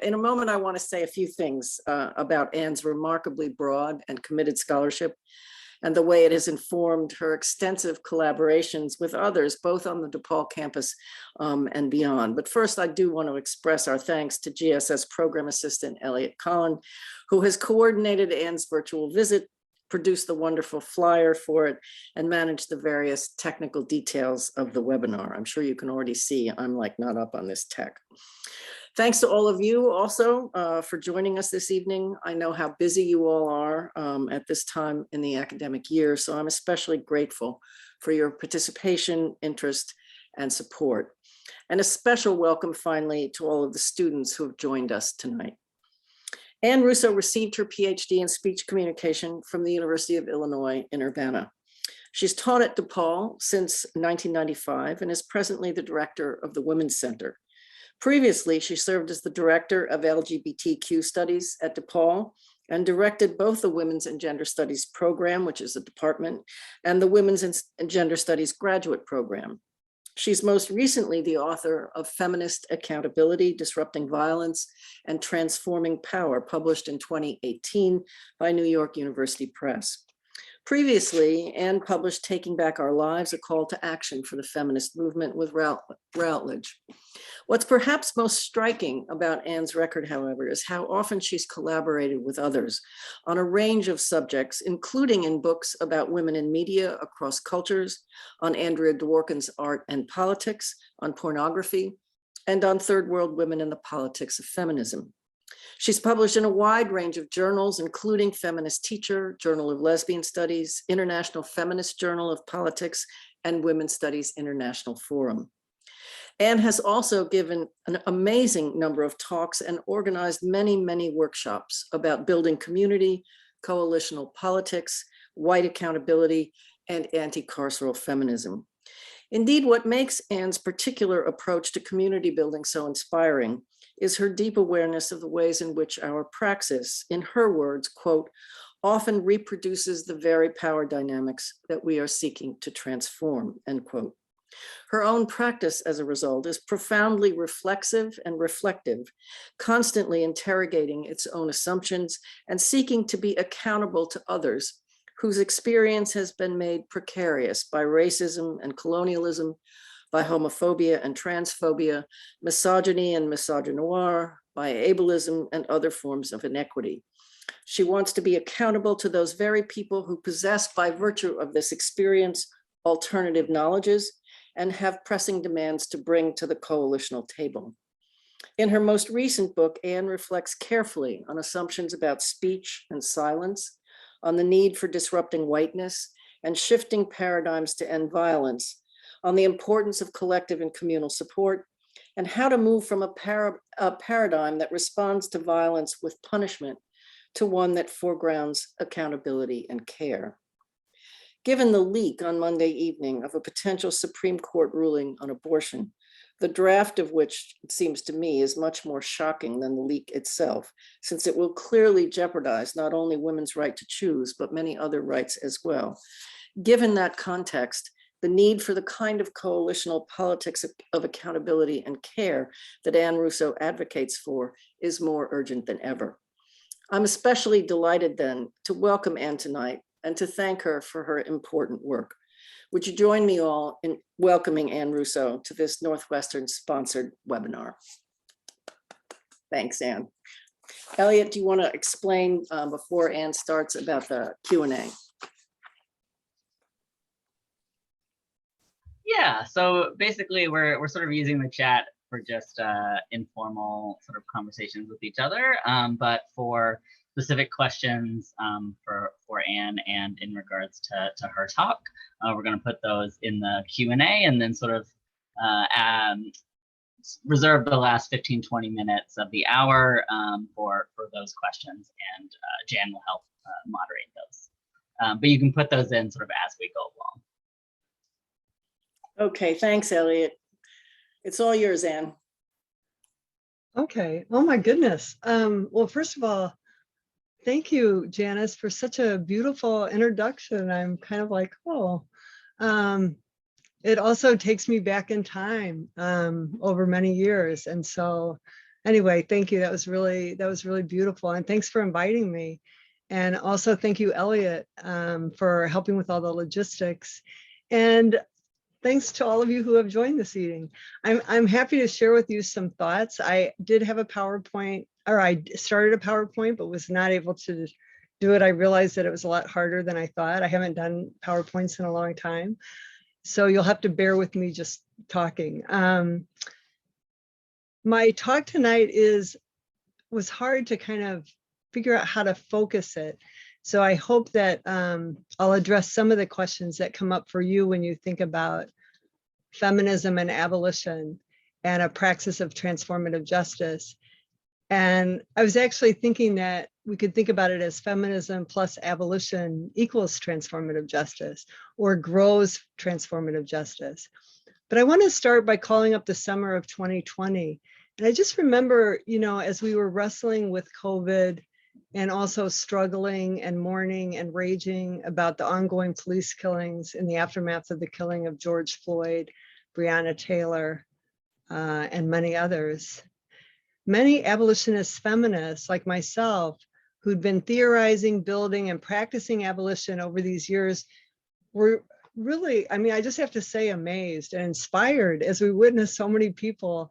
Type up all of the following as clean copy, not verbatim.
In a moment, I want to say a few things about Ann's remarkably broad and committed scholarship and the way it has informed her extensive collaborations with others, both on the DePaul campus and beyond. But first, I do want to express our thanks to GSS Program Assistant Elliot Collin, who has coordinated Ann's virtual visit, produced the wonderful flyer for it, and managed the various technical details of the webinar. I'm sure you can already see I'm like not up on this tech. Thanks to all of you also for joining us this evening. I know how busy you all are at this time in the academic year, so I'm especially grateful for your participation, interest, and support. And a special welcome finally to all of the students who have joined us tonight. Ann Russo received her PhD in speech communication from the University of Illinois in Urbana. She's taught at DePaul since 1995 and is presently the director of the Women's Center. Previously, she served as the director of LGBTQ studies at DePaul and directed both the Women's and Gender Studies program, which is a department, and the Women's and Gender Studies graduate program. She's most recently the author of Feminist Accountability, Disrupting Violence and Transforming Power, published in 2018 by New York University Press. Previously, Ann published Taking Back Our Lives, a call to action for the feminist movement with Routledge. What's perhaps most striking about Ann's record, however, is how often she's collaborated with others on a range of subjects, including in books about women in media across cultures, on Andrea Dworkin's art and politics, on pornography, and on third world women in the politics of feminism. She's published in a wide range of journals, including Feminist Teacher, Journal of Lesbian Studies, International Feminist Journal of Politics, and Women's Studies International Forum. Ann has also given an amazing number of talks and organized many, many workshops about building community, coalitional politics, white accountability, and anti-carceral feminism. Indeed, what makes Ann's particular approach to community building so inspiring is her deep awareness of the ways in which our praxis, in her words, quote, often reproduces the very power dynamics that we are seeking to transform, end quote. Her own practice, as a result, is profoundly reflexive and reflective, constantly interrogating its own assumptions and seeking to be accountable to others whose experience has been made precarious by racism and colonialism, by homophobia and transphobia, misogyny and misogynoir, by ableism and other forms of inequity. She wants to be accountable to those very people who possess, by virtue of this experience, alternative knowledges and have pressing demands to bring to the coalitional table. In her most recent book, Ann reflects carefully on assumptions about speech and silence, on the need for disrupting whiteness and shifting paradigms to end violence, on the importance of collective and communal support, and how to move from a paradigm that responds to violence with punishment to one that foregrounds accountability and care. Given the leak on Monday evening of a potential Supreme Court ruling on abortion, the draft of which, it seems to me, is much more shocking than the leak itself, since it will clearly jeopardize not only women's right to choose, but many other rights as well. Given that context, the need for the kind of coalitional politics of accountability and care that Ann Russo advocates for is more urgent than ever. I'm especially delighted then to welcome Ann tonight and to thank her for her important work. Would you join me all in welcoming Ann Russo to this Northwestern sponsored webinar? Thanks, Ann. Elliot, do you want to explain before Ann starts about the Q&A? Yeah, so basically we're sort of using the chat for just informal sort of conversations with each other, but for specific questions for Ann and in regards to her talk, we're going to put those in the Q&A and then sort of reserve the last 15-20 minutes of the hour for those questions, and Jan will help moderate those. But you can put those in sort of as we go along. Okay, thanks, Elliot. It's all yours, Ann. Okay. Oh my goodness. Well, first of all, thank you, Janice, for such a beautiful introduction. I'm kind of like, oh, it also takes me back in time over many years. And so anyway, thank you. That was really beautiful. And thanks for inviting me. And also thank you, Elliot, for helping with all the logistics. And thanks to all of you who have joined this evening. I'm happy to share with you some thoughts. I did have a PowerPoint, or I started a PowerPoint, but was not able to do it. I realized that it was a lot harder than I thought. I haven't done PowerPoints in a long time. So you'll have to bear with me just talking. My talk tonight was hard to kind of figure out how to focus it. So I hope that I'll address some of the questions that come up for you when you think about feminism and abolition and a praxis of transformative justice. And I was actually thinking that we could think about it as feminism plus abolition equals transformative justice, or grows transformative justice. But I want to start by calling up the summer of 2020. And I just remember, you know, as we were wrestling with COVID and also struggling and mourning and raging about the ongoing police killings in the aftermath of the killing of George Floyd, Breonna Taylor, and many others. Many abolitionist feminists like myself, who'd been theorizing, building, and practicing abolition over these years, were really, I mean, I just have to say, amazed and inspired as we witnessed so many people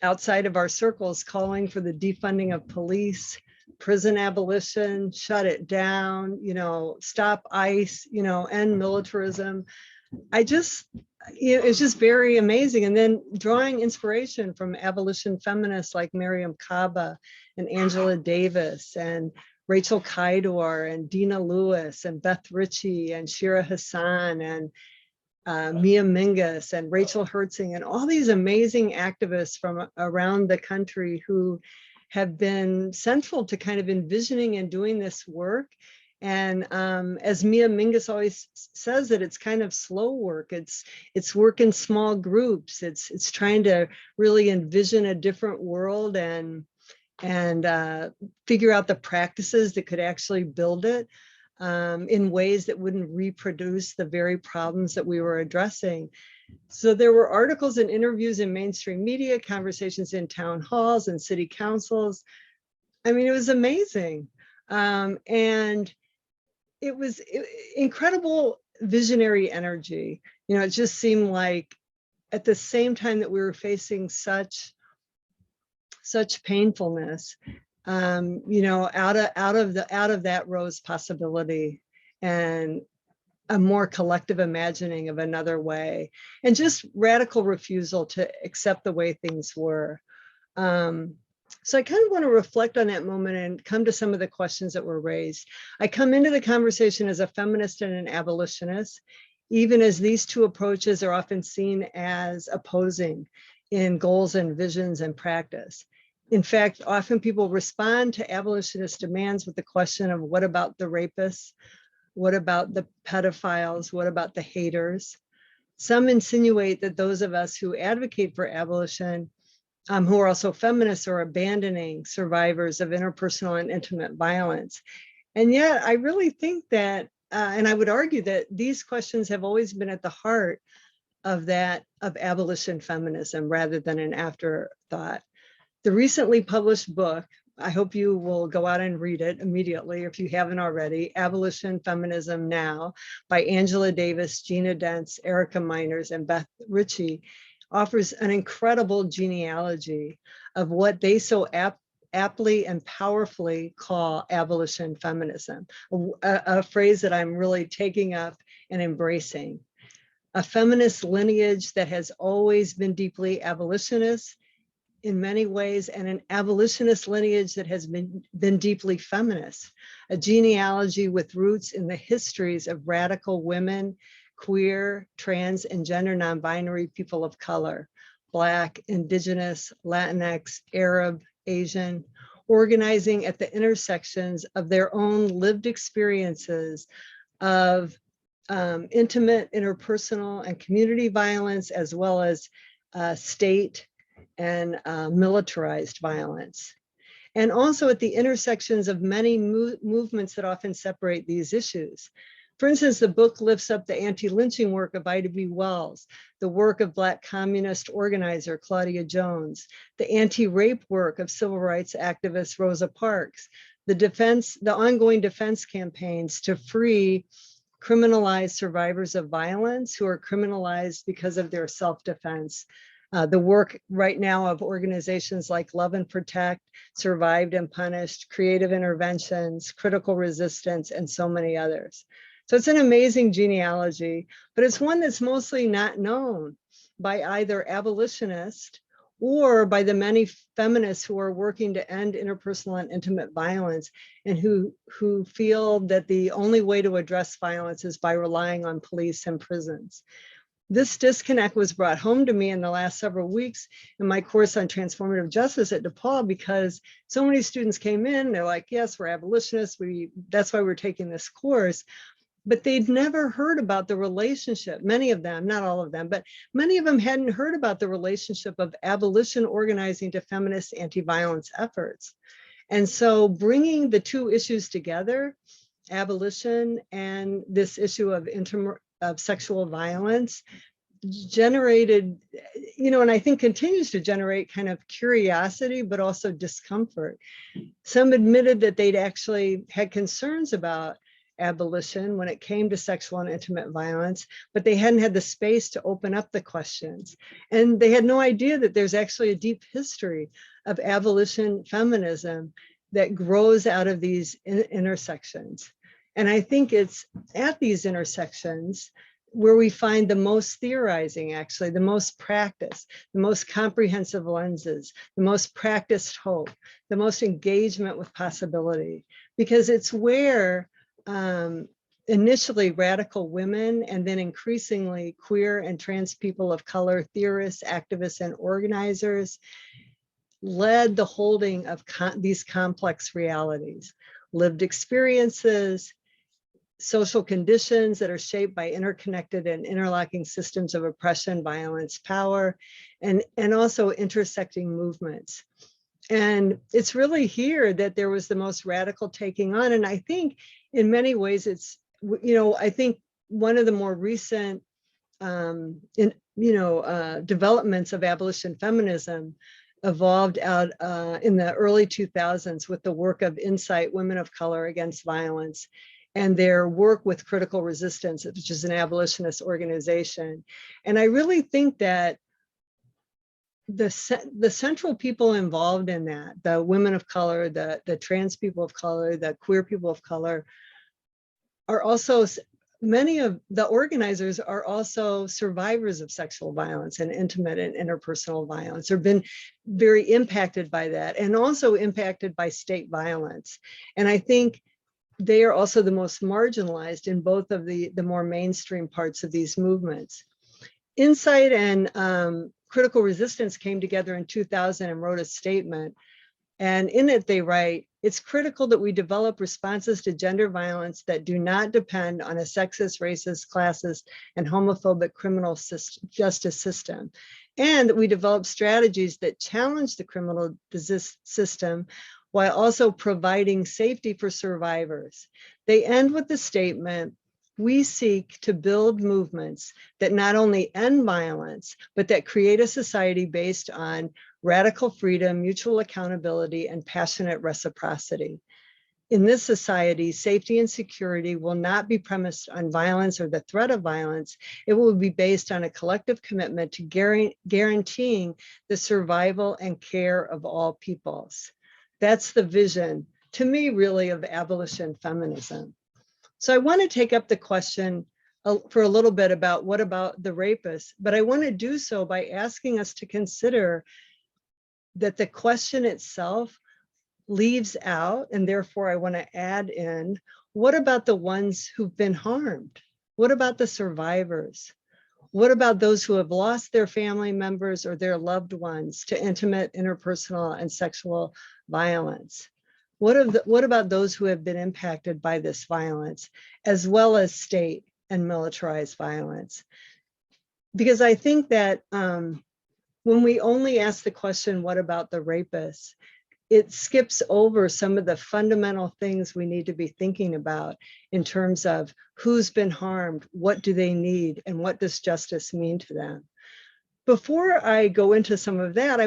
outside of our circles calling for the defunding of police, prison abolition, shut it down, you know, stop ICE, you know, end militarism. It's just very amazing. And then drawing inspiration from abolition feminists like Miriam Kaba and Angela Davis and Rachel Kydor and Dina Lewis and Beth Ritchie and Shira Hassan and Mia Mingus and Rachel Hertzing and all these amazing activists from around the country who have been central to kind of envisioning and doing this work. And as Mia Mingus always says, that it's kind of slow work. It's work in small groups. It's trying to really envision a different world and figure out the practices that could actually build it in ways that wouldn't reproduce the very problems that we were addressing. So there were articles and interviews in mainstream media, conversations in town halls and city councils. I mean, it was amazing. And it was incredible visionary energy. You know, it just seemed like at the same time that we were facing such painfulness, you know, out of that rose possibility and a more collective imagining of another way, and just radical refusal to accept the way things were. So I kind of want to reflect on that moment and come to some of the questions that were raised. I come into the conversation as a feminist and an abolitionist, even as these two approaches are often seen as opposing in goals and visions and practice. In fact, often people respond to abolitionist demands with the question of, what about the rapists? What about the pedophiles? What about the haters? Some insinuate that those of us who advocate for abolition, who are also feminists, are abandoning survivors of interpersonal and intimate violence. And yet I really think that, and I would argue that these questions have always been at the heart of abolition feminism rather than an afterthought. The recently published book, I hope you will go out and read it immediately if you haven't already, Abolition, Feminism Now, by Angela Davis, Gina Dentz, Erica Miners, and Beth Ritchie, offers an incredible genealogy of what they so aptly and powerfully call abolition feminism, a phrase that I'm really taking up and embracing. A feminist lineage that has always been deeply abolitionist in many ways, and an abolitionist lineage that has been deeply feminist, a genealogy with roots in the histories of radical women, queer, trans, and gender non-binary people of color, Black, Indigenous, Latinx, Arab, Asian, organizing at the intersections of their own lived experiences of intimate, interpersonal, and community violence, as well as state and militarized violence. And also at the intersections of many movements that often separate these issues. For instance, the book lifts up the anti-lynching work of Ida B. Wells, the work of Black communist organizer Claudia Jones, the anti-rape work of civil rights activist Rosa Parks, the ongoing defense campaigns to free criminalized survivors of violence who are criminalized because of their self-defense. The work right now of organizations like Love and Protect, Survived and Punished, Creative Interventions, Critical Resistance, and so many others. So it's an amazing genealogy, but it's one that's mostly not known by either abolitionists or by the many feminists who are working to end interpersonal and intimate violence, and who feel that the only way to address violence is by relying on police and prisons. This disconnect was brought home to me in the last several weeks in my course on transformative justice at DePaul, because so many students came in, they're like, yes, we're abolitionists, that's why we're taking this course. But they'd never heard about the relationship. Many of them, not all of them, but many of them hadn't heard about the relationship of abolition organizing to feminist anti-violence efforts. And so bringing the two issues together, abolition and this issue of sexual violence, generated, and I think continues to generate kind of curiosity, but also discomfort. Some admitted that they'd actually had concerns about abolition when it came to sexual and intimate violence, but they hadn't had the space to open up the questions. And they had no idea that there's actually a deep history of abolition feminism that grows out of these intersections. And I think it's at these intersections where we find the most theorizing, actually, the most practice, the most comprehensive lenses, the most practiced hope, the most engagement with possibility, because it's where initially radical women and then increasingly queer and trans people of color theorists, activists, and organizers led the holding of these complex realities, lived experiences, social conditions that are shaped by interconnected and interlocking systems of oppression, violence, power, and also intersecting movements. And it's really here that there was the most radical taking on. And I think in many ways it's, I think one of the more recent developments of abolition feminism evolved out in the early 2000s with the work of Insight Women of Color Against Violence and their work with Critical Resistance, which is an abolitionist organization. And I really think that the central people involved in that, the women of color, the trans people of color, the queer people of color, are also, many of the organizers are also survivors of sexual violence and intimate and interpersonal violence, or been very impacted by that, and also impacted by state violence. And I think they are also the most marginalized in both of the more mainstream parts of these movements. Insight and Critical Resistance came together in 2000 and wrote a statement. And in it, they write, "It's critical that we develop responses to gender violence that do not depend on a sexist, racist, classist, and homophobic criminal justice system. And that we develop strategies that challenge the criminal system while also providing safety for survivors." They end with the statement, "We seek to build movements that not only end violence, but that create a society based on radical freedom, mutual accountability, and passionate reciprocity. In this society, safety and security will not be premised on violence or the threat of violence. It will be based on a collective commitment to guaranteeing the survival and care of all peoples." That's the vision, to me, really, of abolition feminism. So I want to take up the question for a little bit about what about the rapist, but I want to do so by asking us to consider that the question itself leaves out, and therefore I want to add in, what about the ones who've been harmed? What about the survivors? What about those who have lost their family members or their loved ones to intimate, interpersonal, and sexual violence? What about those who have been impacted by this violence, as well as state and militarized violence? Because I think that when we only ask the question, what about the rapist, it skips over some of the fundamental things we need to be thinking about in terms of who's been harmed, what do they need, and what does justice mean to them. Before I go into some of that,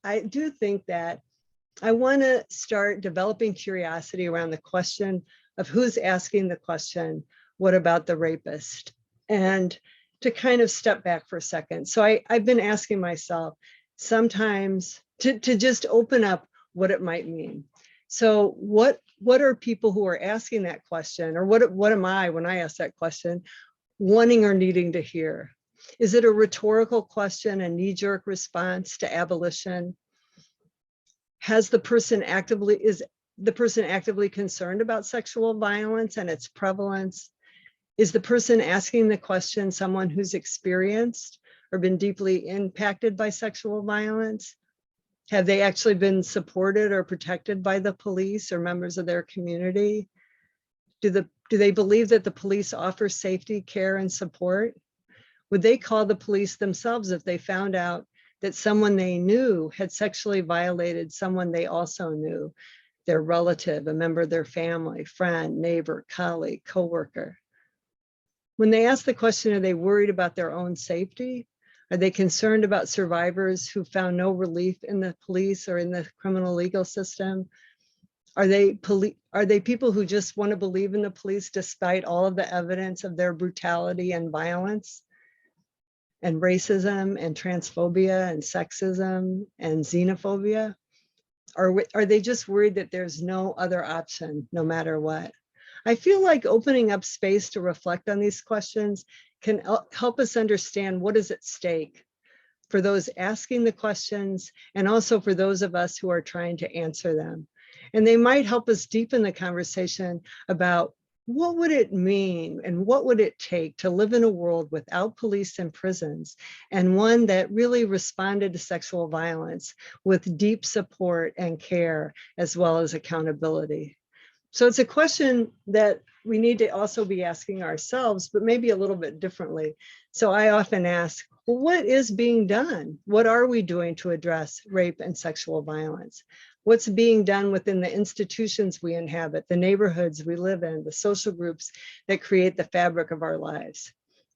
I do think that I want to start developing curiosity around the question of who's asking the question, what about the rapist? And to kind of step back for a second. So I've been asking myself sometimes to just open up what it might mean. So what are people who are asking that question, or what am I, when I ask that question, wanting or needing to hear? Is it a rhetorical question, a knee-jerk response to abolition? Is the person actively concerned about sexual violence and its prevalence? Is the person asking the question someone who's experienced or been deeply impacted by sexual violence? Have they actually been supported or protected by the police or members of their community? Do they believe that the police offer safety, care, and support? Would they call the police themselves if they found out that someone they knew had sexually violated someone they also knew, their relative, a member of their family, friend, neighbor, colleague, coworker? When they ask the question, are they worried about their own safety? Are they concerned about survivors who found no relief in the police or in the criminal legal system? Are they people who just want to believe in the police despite all of the evidence of their brutality and violence and racism and transphobia and sexism and xenophobia? Are they just worried that there's no other option no matter what? I feel like opening up space to reflect on these questions can help us understand what is at stake for those asking the questions and also for those of us who are trying to answer them. And they might help us deepen the conversation about what would it mean and what would it take to live in a world without police and prisons, and one that really responded to sexual violence with deep support and care, as well as accountability. So it's a question that we need to also be asking ourselves, but maybe a little bit differently. So I often ask, well, what is being done? What are we doing to address rape and sexual violence? What's being done within the institutions we inhabit, the neighborhoods we live in, the social groups that create the fabric of our lives?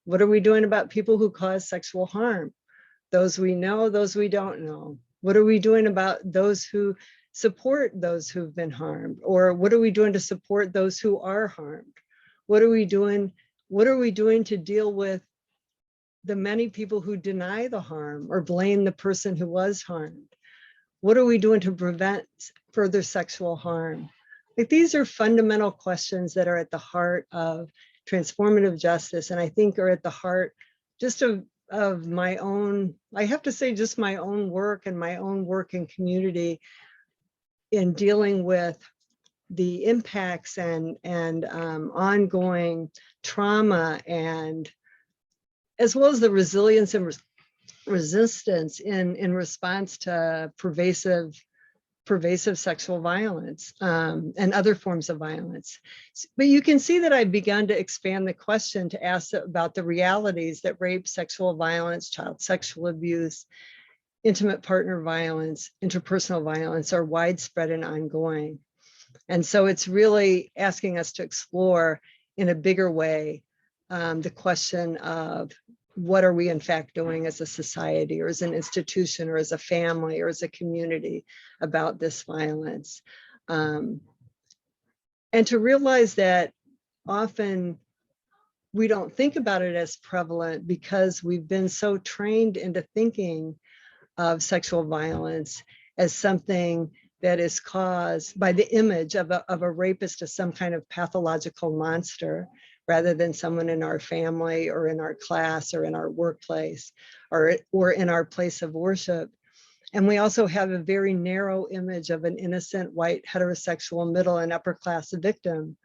What are we doing about people who cause sexual harm? Those we know, those we don't know. What are we doing about those who support those who've been harmed? Or what are we doing to support those who are harmed? What are we doing to deal with the many people who deny the harm or blame the person who was harmed? What are we doing to prevent further sexual harm? Like, these are fundamental questions that are at the heart of transformative justice, and I think are at the heart just of my own, I have to say, just my own work and my own work in community in dealing with the impacts and ongoing trauma, and as well as the resilience and resistance in response to pervasive sexual violence and other forms of violence. But you can see that I've begun to expand the question to ask about the realities that rape, sexual violence, child sexual abuse, intimate partner violence, interpersonal violence are widespread and ongoing. And so it's really asking us to explore in a bigger way the question of what are we in fact doing as a society or as an institution or as a family or as a community about this violence. And to realize that often we don't think about it as prevalent because we've been so trained into thinking of sexual violence as something that is caused by the image of a rapist as some kind of pathological monster, rather than someone in our family or in our class or in our workplace or in our place of worship. And we also have a very narrow image of an innocent white heterosexual middle and upper class victim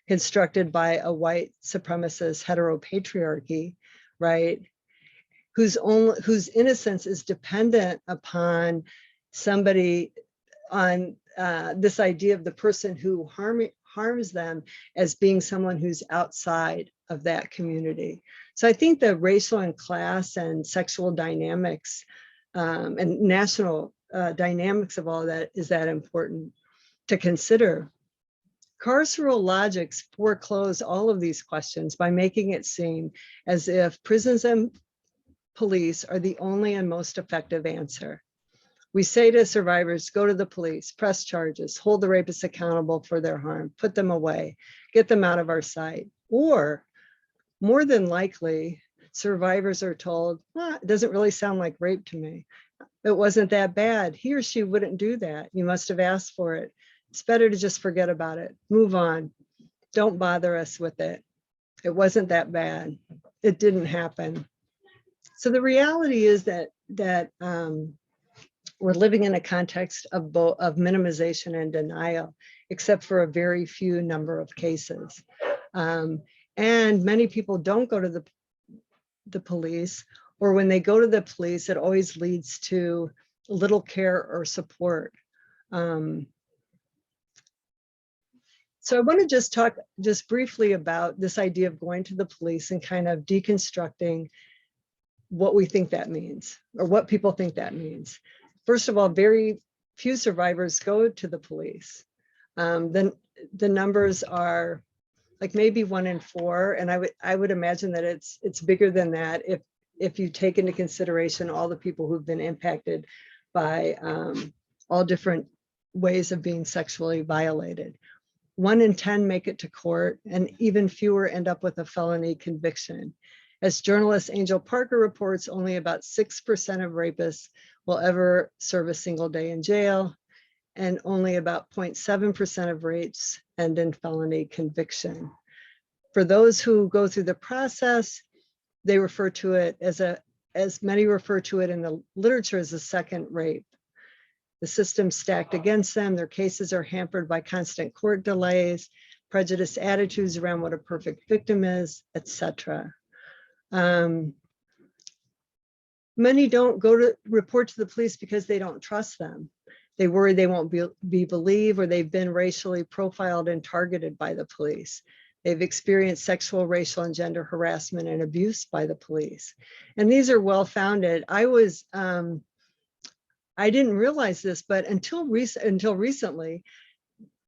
constructed by a white supremacist heteropatriarchy, right? Whose innocence is dependent upon somebody, on this idea of the person who harms them as being someone who's outside of that community. So I think the racial and class and sexual dynamics and national dynamics of all that is that important to consider. Carceral logics foreclose all of these questions by making it seem as if prisons and police are the only and most effective answer. We say to survivors, go to the police, press charges, hold the rapists accountable for their harm, put them away, get them out of our sight. Or more than likely, survivors are told, well, it doesn't really sound like rape to me. It wasn't that bad. He or she wouldn't do that. You must have asked for it. It's better to just forget about it. Move on. Don't bother us with it. It wasn't that bad. It didn't happen. So the reality is that we're living in a context of minimization and denial, except for a very few number of cases. And many people don't go to the police, or when they go to the police, it always leads to little care or support. So I want to just talk just briefly about this idea of going to the police and kind of deconstructing what we think that means, or what people think that means. First of all, very few survivors go to the police. Then the numbers are like maybe 1 in 4, and I would imagine that it's bigger than that if you take into consideration all the people who've been impacted by all different ways of being sexually violated. 1 in 10 make it to court, and even fewer end up with a felony conviction. As journalist Angel Parker reports, only about 6% of rapists will ever serve a single day in jail, and only about 0.7% of rapes end in felony conviction. For those who go through the process, they refer to it as many refer to it in the literature as a second rape. The system stacked against them, their cases are hampered by constant court delays, prejudiced attitudes around what a perfect victim is, etc. Many don't go to report to the police because they don't trust them. They worry they won't be believed, or they've been racially profiled and targeted by the police. They've experienced sexual, racial, and gender harassment and abuse by the police. And these are well-founded. I didn't realize this, but until recently,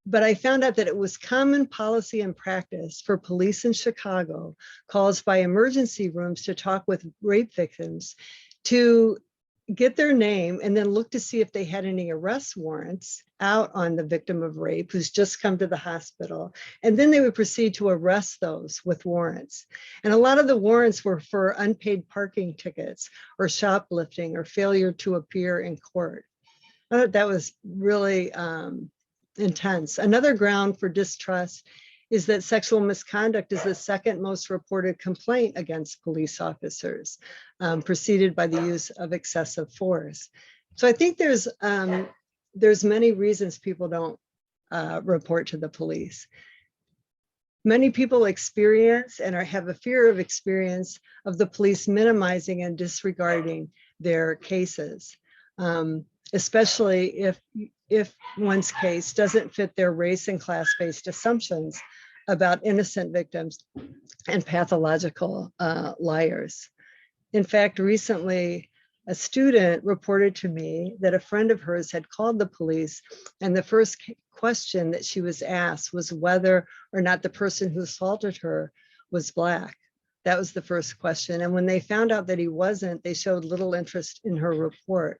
but I found out that it was common policy and practice for police in Chicago, calls by emergency rooms to talk with rape victims, to get their name and then look to see if they had any arrest warrants out on the victim of rape who's just come to the hospital. And then they would proceed to arrest those with warrants. And a lot of the warrants were for unpaid parking tickets or shoplifting or failure to appear in court. I thought that was really intense. Another ground for distrust is that sexual misconduct is the second most reported complaint against police officers, preceded by the use of excessive force. So I think there's many reasons people don't report to the police. Many people experience and have a fear of experience of the police minimizing and disregarding their cases, especially if one's case doesn't fit their race and class-based assumptions about innocent victims and pathological liars. In fact, recently, a student reported to me that a friend of hers had called the police, and the first question that she was asked was whether or not the person who assaulted her was Black. That was the first question. And when they found out that he wasn't, they showed little interest in her report.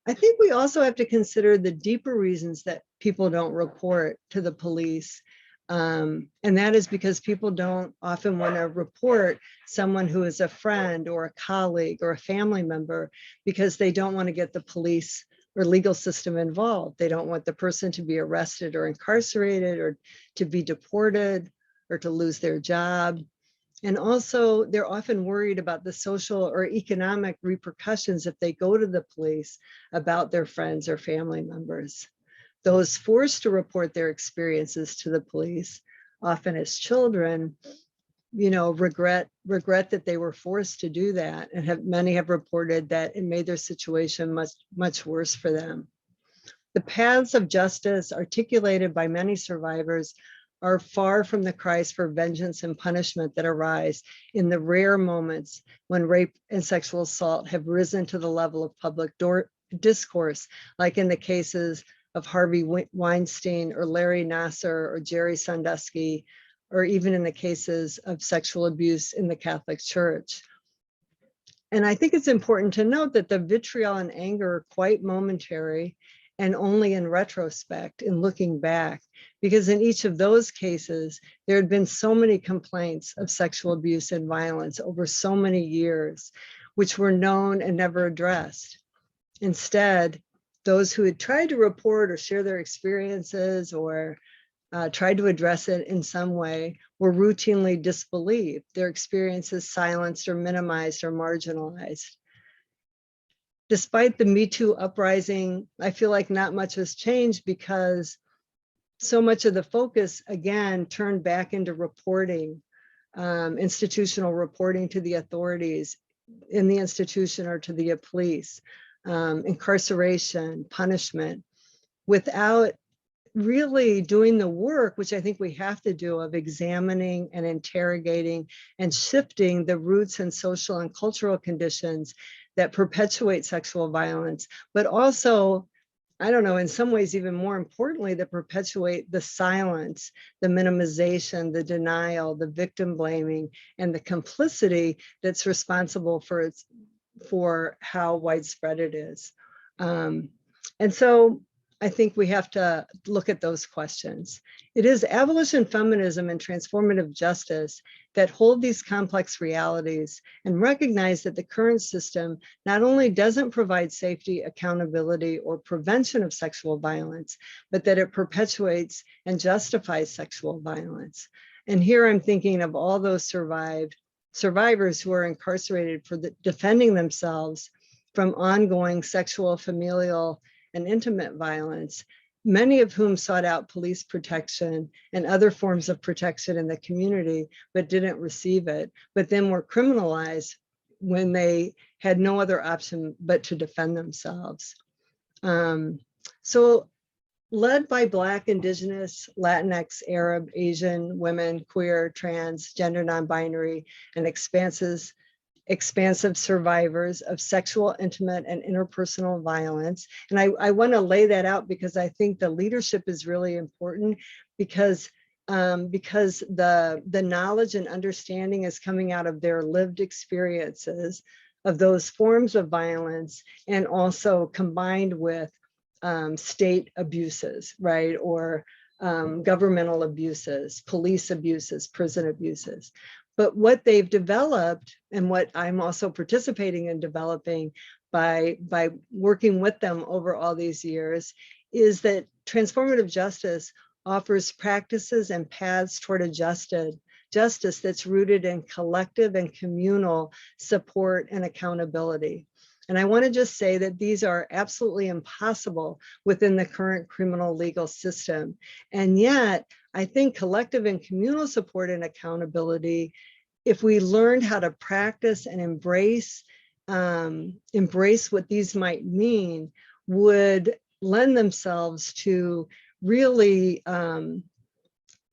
I think we also have to consider the deeper reasons that people don't report to the police. And that is because people don't often want to report someone who is a friend or a colleague or a family member because they don't want to get the police or legal system involved. They don't want the person to be arrested or incarcerated or to be deported or to lose their job. And also, they're often worried about the social or economic repercussions if they go to the police about their friends or family members. Those forced to report their experiences to the police, often as children, regret that they were forced to do that, and many have reported that it made their situation much worse for them. The paths of justice articulated by many survivors are far from the cries for vengeance and punishment that arise in the rare moments when rape and sexual assault have risen to the level of public discourse, like in the cases of Harvey Weinstein or Larry Nassar or Jerry Sandusky, or even in the cases of sexual abuse in the Catholic Church. And I think it's important to note that the vitriol and anger are quite momentary and only in retrospect, in looking back, because in each of those cases, there had been so many complaints of sexual abuse and violence over so many years, which were known and never addressed. Instead, those who had tried to report or share their experiences or tried to address it in some way were routinely disbelieved, their experiences silenced or minimized or marginalized. Despite the Me Too uprising, I feel like not much has changed because so much of the focus, again, turned back into reporting, institutional reporting to the authorities in the institution or to the police, incarceration, punishment, without really doing the work, which I think we have to do, of examining and interrogating and shifting the roots and social and cultural conditions that perpetuate sexual violence, but also, I don't know, in some ways, even more importantly, that perpetuate the silence, the minimization, the denial, the victim blaming, and the complicity that's responsible for how widespread it is. And so I think we have to look at those questions. It is abolition, feminism, and transformative justice that hold these complex realities and recognize that the current system not only doesn't provide safety, accountability, or prevention of sexual violence, but that it perpetuates and justifies sexual violence. And here I'm thinking of all those survivors who are incarcerated for defending themselves from ongoing sexual, familial, and intimate violence, many of whom sought out police protection and other forms of protection in the community, but didn't receive it, but then were criminalized when they had no other option but to defend themselves. So led by Black, Indigenous, Latinx, Arab, Asian women, queer, trans, gender non-binary, and expansive survivors of sexual, intimate, and interpersonal violence. And I want to lay that out because I think the leadership is really important because the knowledge and understanding is coming out of their lived experiences of those forms of violence, and also combined with state abuses, right? Or governmental abuses, police abuses, prison abuses. But what they've developed, and what I'm also participating in developing by working with them over all these years, is that transformative justice offers practices and paths toward a justice that's rooted in collective and communal support and accountability. And I want to just say that these are absolutely impossible within the current criminal legal system. And yet, I think collective and communal support and accountability, if we learned how to practice and embrace what these might mean, would lend themselves to really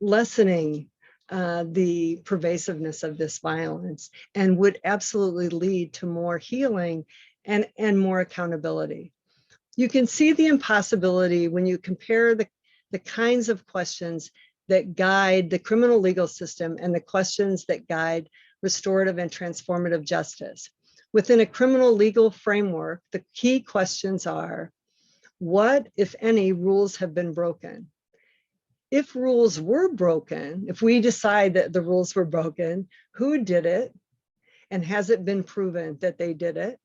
lessening the pervasiveness of this violence, and would absolutely lead to more healing and more accountability. You can see the impossibility when you compare the kinds of questions that guide the criminal legal system and the questions that guide restorative and transformative justice. Within a criminal legal framework, the key questions are, what, if any, rules have been broken? If rules were broken, if we decide that the rules were broken, who did it? And has it been proven that they did it?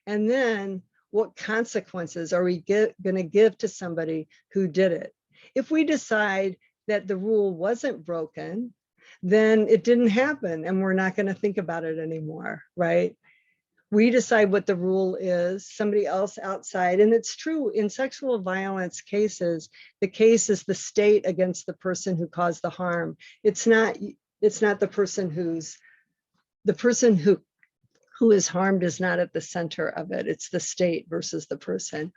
And then what consequences are we going to give to somebody who did it? If we decide that the rule wasn't broken, then it didn't happen and we're not going to think about it anymore, right? We decide what the rule is, somebody else outside. And it's true in sexual violence cases, the case is the state against the person who caused the harm. It's not the person who is harmed is not at the center of it. It's the state versus the person.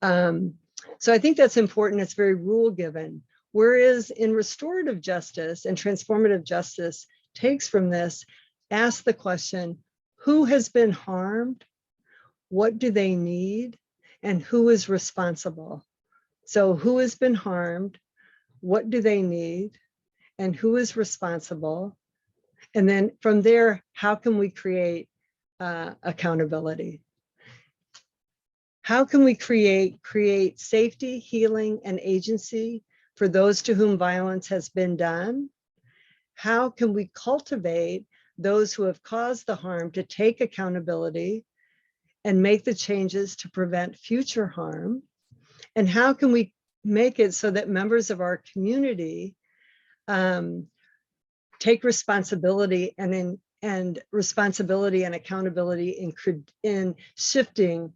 So I think that's important. It's very rule given. Whereas in restorative justice and transformative justice takes from this, ask the question, who has been harmed? What do they need? and who is responsible. So who has been harmed? What do they need? And who is responsible? And then from there, how can we create accountability? How can we create safety, healing, and agency for those to whom violence has been done? How can we cultivate those who have caused the harm to take accountability and make the changes to prevent future harm? And how can we make it so that members of our community take responsibility and responsibility and accountability in shifting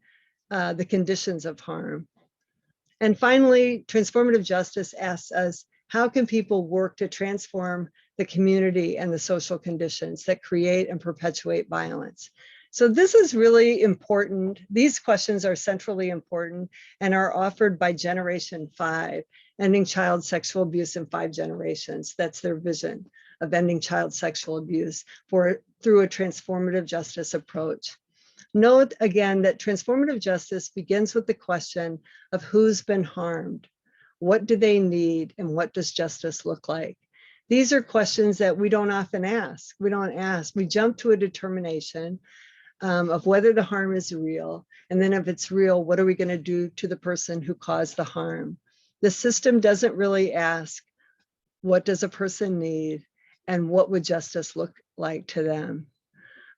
the conditions of harm? And finally, transformative justice asks us, how can people work to transform the community and the social conditions that create and perpetuate violence? So this is really important. These questions are centrally important and are offered by Generation 5, Ending Child Sexual Abuse in 5 Generations. That's their vision of ending child sexual abuse through a transformative justice approach. Note again that transformative justice begins with the question of who's been harmed, what do they need, and what does justice look like? These are questions that we don't often ask. We jump to a determination of whether the harm is real. And then if it's real, what are we going to do to the person who caused the harm? The system doesn't really ask, what does a person need and what would justice look like to them?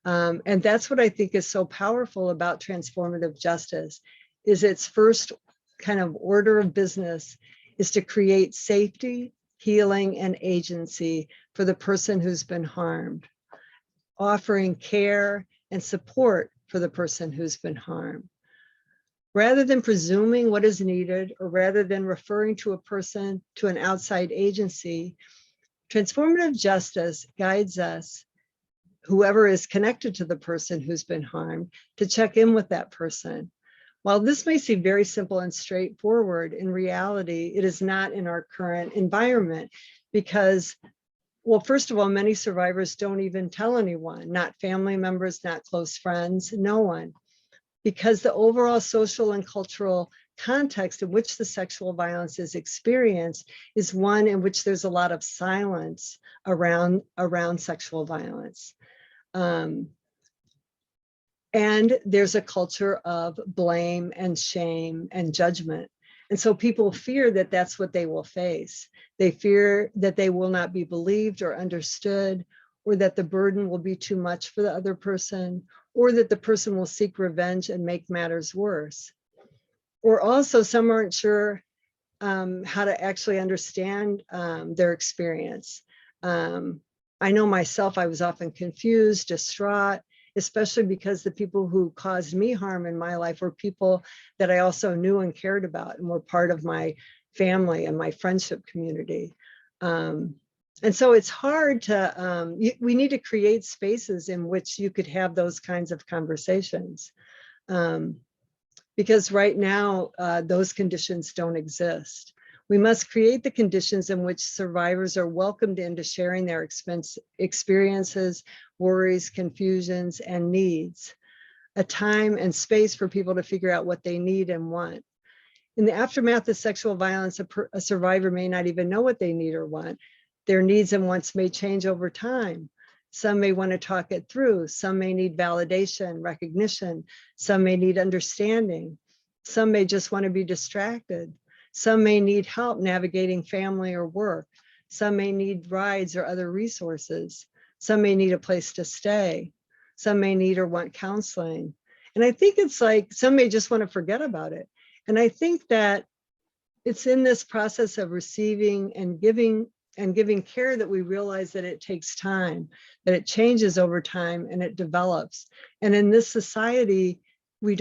And that's what I think is so powerful about transformative justice, is its first kind of order of business is to create safety, healing, and agency for the person who's been harmed, offering care and support for the person who's been harmed. Rather than presuming what is needed, or rather than referring to a person to an outside agency, transformative justice guides us, whoever is connected to the person who's been harmed, to check in with that person. While this may seem very simple and straightforward, in reality, it is not in our current environment because, well, first of all, many survivors don't even tell anyone, not family members, not close friends, no one, because the overall social and cultural context in which the sexual violence is experienced is one in which there's a lot of silence around sexual violence. And there's a culture of blame and shame and judgment. And so people fear that that's what they will face. They fear that they will not be believed or understood, or that the burden will be too much for the other person, or that the person will seek revenge and make matters worse. Or also some aren't sure how to actually understand their experience. I know myself, I was often confused, distraught, especially because the people who caused me harm in my life were people that I also knew and cared about and were part of my family and my friendship community. And so it's hard to, we need to create spaces in which you could have those kinds of conversations. Because right now, those conditions don't exist. We must create the conditions in which survivors are welcomed into sharing their experiences, worries, confusions, and needs. A time and space for people to figure out what they need and want. In the aftermath of sexual violence, a survivor may not even know what they need or want. Their needs and wants may change over time. Some may want to talk it through. Some may need validation, recognition. Some may need understanding. Some may just want to be distracted. Some may need help navigating family or work. Some may need rides or other resources. Some may need a place to stay. Some may need or want counseling. And I think it's like, some may just want to forget about it. And I think that it's in this process of receiving and giving care that we realize that it takes time, that it changes over time and it develops. And in this society, we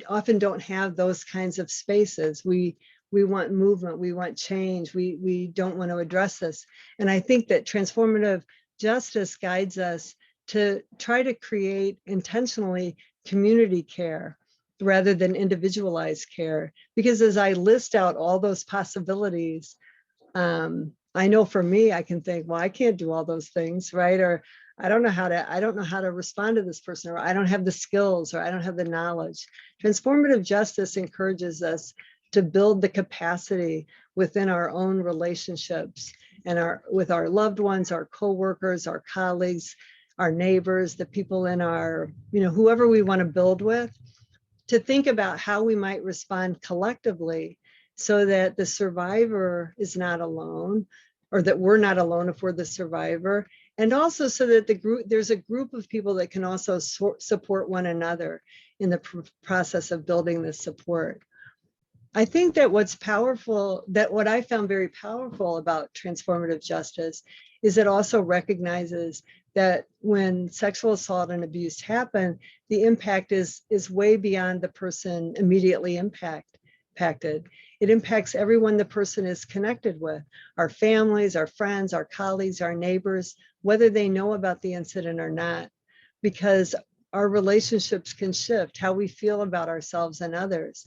often don't have those kinds of spaces. We want movement, we want change, we don't want to address this. And I think that transformative justice guides us to try to create intentionally community care rather than individualized care. Because as I list out all those possibilities, I know for me, I can think, well, I can't do all those things, right? Or I don't know how to respond to this person, or I don't have the skills, or I don't have the knowledge. Transformative justice encourages us to build the capacity within our own relationships and with our loved ones, our coworkers, our colleagues, our neighbors, the people in our, whoever we want to build with, to think about how we might respond collectively so that the survivor is not alone, or that we're not alone if we're the survivor. And also so that there's a group of people that can also support one another in the process of building this support. I think that what I found very powerful about transformative justice is it also recognizes that when sexual assault and abuse happen, the impact is way beyond the person immediately impacted. It impacts everyone the person is connected with, our families, our friends, our colleagues, our neighbors, whether they know about the incident or not, because our relationships can shift how we feel about ourselves and others.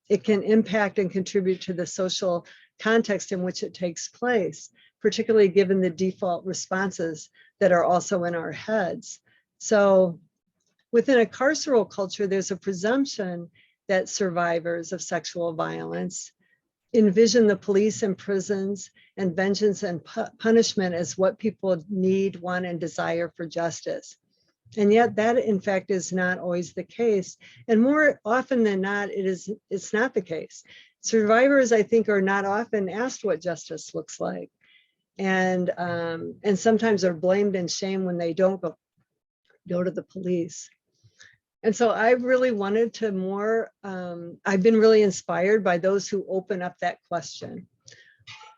It can impact and contribute to the social context in which it takes place, particularly given the default responses that are also in our heads. So within a carceral culture, there's a presumption that survivors of sexual violence envision the police and prisons and vengeance and punishment as what people need, want, and desire for justice. And yet that, in fact, is not always the case. And more often than not, it's not the case. Survivors, I think, are not often asked what justice looks like. And sometimes are blamed and shamed when they don't go to the police. And so I really wanted to I've been really inspired by those who open up that question.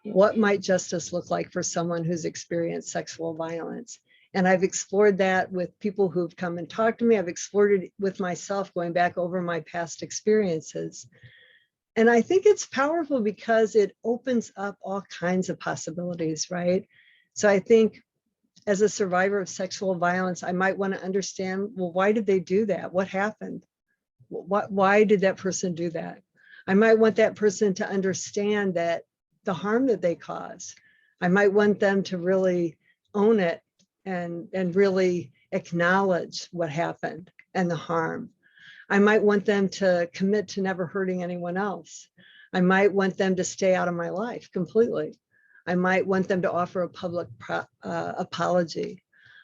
What might justice look like for someone who's experienced sexual violence? And I've explored that with people who've come and talked to me. I've explored it with myself, going back over my past experiences. And I think it's powerful because it opens up all kinds of possibilities, right? So I think as a survivor of sexual violence, I might want to understand, well, why did they do that? What happened? Why did that person do that? I might want that person to understand that the harm that they cause. I might want them to really own it and really acknowledge what happened and the harm. I might want them to commit to never hurting anyone else. I might want them to stay out of my life completely. I might want them to offer a public apology.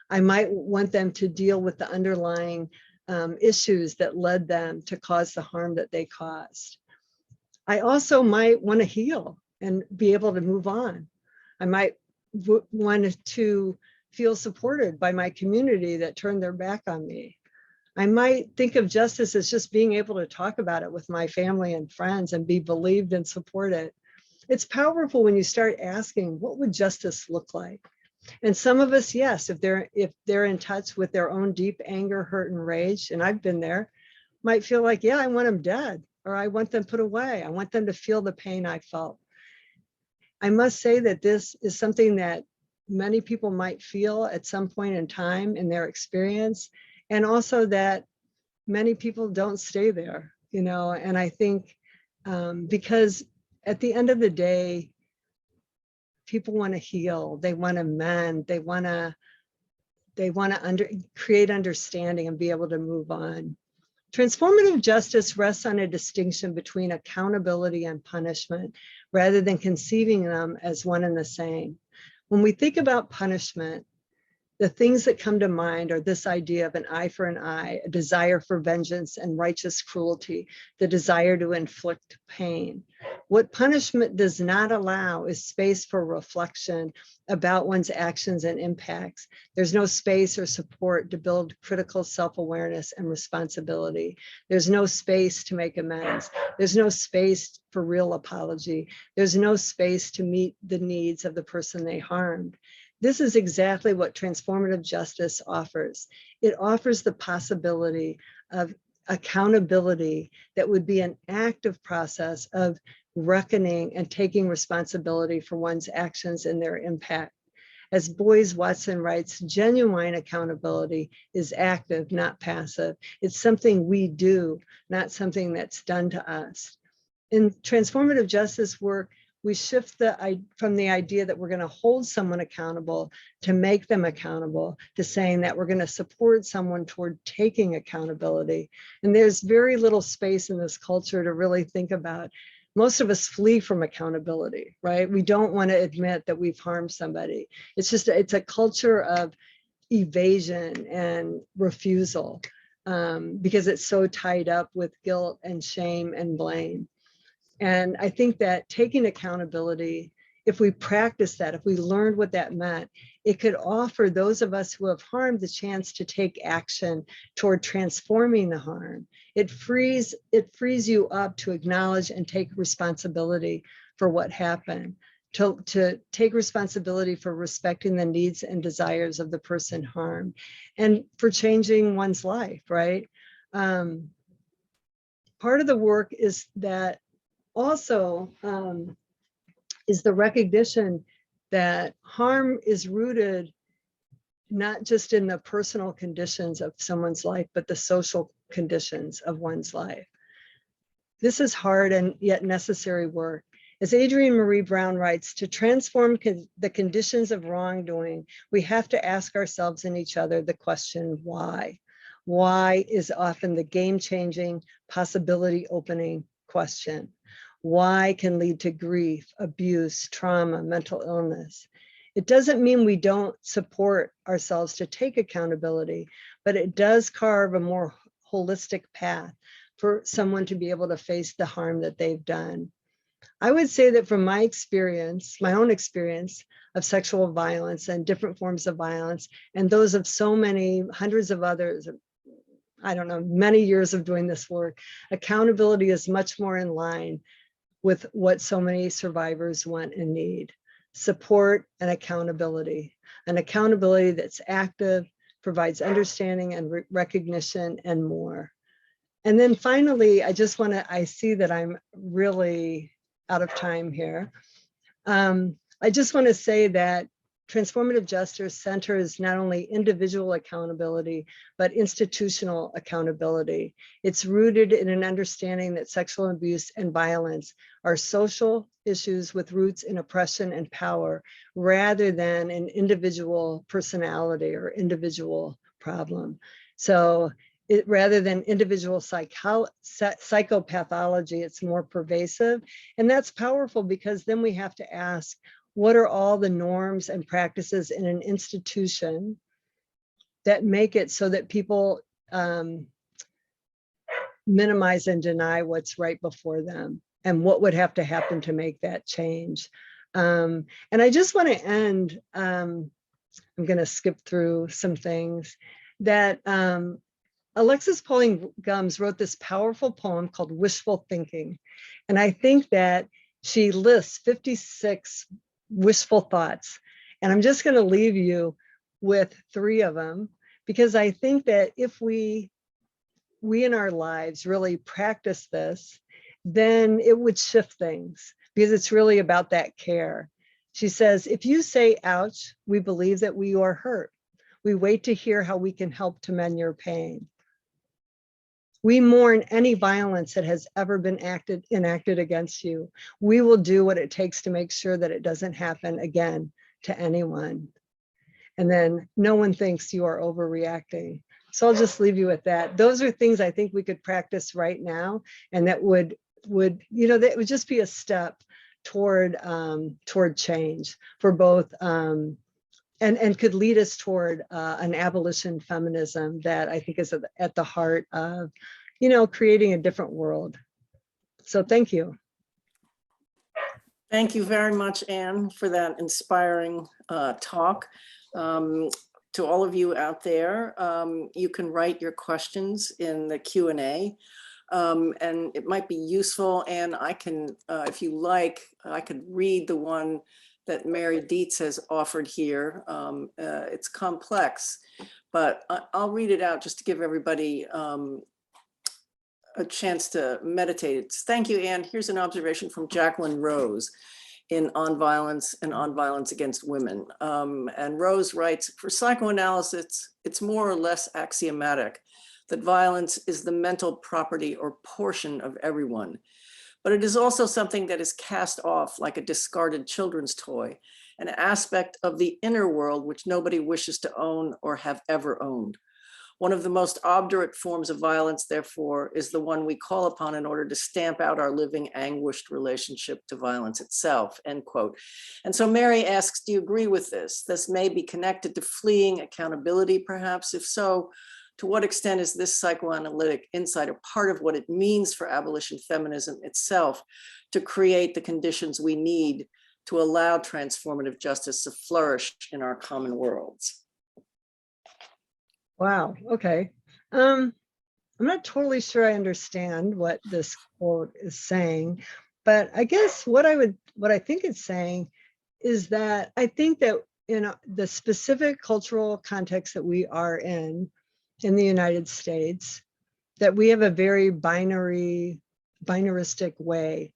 I might want them to deal with the underlying issues that led them to cause the harm that they caused. I also might want to heal and be able to move on. I might want to feel supported by my community that turned their back on me. I might think of justice as just being able to talk about it with my family and friends and be believed and supported. It's powerful when you start asking, what would justice look like? And some of us, yes, if they're in touch with their own deep anger, hurt, and rage, and I've been there, might feel like, yeah, I want them dead, or I want them put away. I want them to feel the pain I felt. I must say that this is something that many people might feel at some point in time in their experience, and also that many people don't stay there, and I think because at the end of the day, people want to heal, they want to mend, they want to create understanding and be able to move on. Transformative justice rests on a distinction between accountability and punishment, rather than conceiving them as one and the same. When we think about punishment, the things that come to mind are this idea of an eye for an eye, a desire for vengeance and righteous cruelty, the desire to inflict pain. What punishment does not allow is space for reflection about one's actions and impacts. There's no space or support to build critical self-awareness and responsibility. There's no space to make amends. There's no space for real apology. There's no space to meet the needs of the person they harmed. This is exactly what transformative justice offers. It offers the possibility of accountability that would be an active process of reckoning and taking responsibility for one's actions and their impact. As Boyce Watson writes, genuine accountability is active, not passive. It's something we do, not something that's done to us. In transformative justice work, we shift from the idea that we're going to hold someone accountable to make them accountable, to saying that we're going to support someone toward taking accountability. And there's very little space in this culture to really think about. Most of us flee from accountability, right? We don't want to admit that we've harmed somebody. It's a culture of evasion and refusal because it's so tied up with guilt and shame and blame. And I think that taking accountability, if we practice that, if we learned what that meant, it could offer those of us who have harmed the chance to take action toward transforming the harm. It frees you up to acknowledge and take responsibility for what happened, to take responsibility for respecting the needs and desires of the person harmed, and for changing one's life, right? Part of the work is that also is the recognition that harm is rooted not just in the personal conditions of someone's life, but the social conditions of one's life. This is hard and yet necessary work. As Adrienne Marie Brown writes, to transform the conditions of wrongdoing, we have to ask ourselves and each other the question, why? Why is often the game-changing, possibility-opening question. Why can lead to grief, abuse, trauma, mental illness. It doesn't mean we don't support ourselves to take accountability, but it does carve a more holistic path for someone to be able to face the harm that they've done. I would say that from my experience, my own experience of sexual violence and different forms of violence, and those of so many hundreds of others, I don't know, many years of doing this work, accountability is much more in line with what so many survivors want and need. Support and accountability. An accountability that's active, provides understanding and recognition and more. And then finally, I see that I'm really out of time here. I just want to say that transformative justice centers not only individual accountability, but institutional accountability. It's rooted in an understanding that sexual abuse and violence are social issues with roots in oppression and power, rather than an individual personality or individual problem. So rather than individual psychopathology, it's more pervasive. And that's powerful because then we have to ask, what are all the norms and practices in an institution that make it so that people minimize and deny what's right before them? And what would have to happen to make that change? And I just want to end, I'm going to skip through some things that Alexis Pauline Gumbs wrote this powerful poem called Wishful Thinking. And I think that she lists 56 wishful thoughts. And I'm just going to leave you with 3 of them, because I think that if we in our lives really practice this, then it would shift things, because it's really about that care. She says, if you say, ouch, we believe that we are hurt. We wait to hear how we can help to mend your pain. We mourn any violence that has ever been enacted against you. We will do what it takes to make sure that it doesn't happen again to anyone. And then no one thinks you are overreacting. So I'll just leave you with that. Those are things I think we could practice right now, and that would that would just be a step toward change for both, and could lead us toward an abolition feminism that I think is at the heart of, creating a different world. So thank you. Thank you very much, Ann, for that inspiring talk. To all of you out there, you can write your questions in the Q&A. And it might be useful, and I can, if you like, I could read the one that Mary Dietz has offered here. It's complex, but I'll read it out just to give everybody a chance to meditate. Thank you, Ann. Here's an observation from Jacqueline Rose in On Violence and On Violence Against Women. And Rose writes, for psychoanalysis, it's more or less axiomatic that violence is the mental property or portion of everyone. but it is also something that is cast off like a discarded children's toy, an aspect of the inner world which nobody wishes to own or have ever owned. One of the most obdurate forms of violence, therefore, is the one we call upon in order to stamp out our living, anguished relationship to violence itself, end quote. And so Mary asks, do you agree with this? This may be connected to fleeing accountability, perhaps. If so, to what extent is this psychoanalytic insight a part of what it means for abolition feminism itself to create the conditions we need to allow transformative justice to flourish in our common worlds? Wow. Okay. I'm not totally sure I understand what this quote is saying, but I guess what I think it's saying is that I think that in the specific cultural context that we are in the United States, that we have a very binaristic way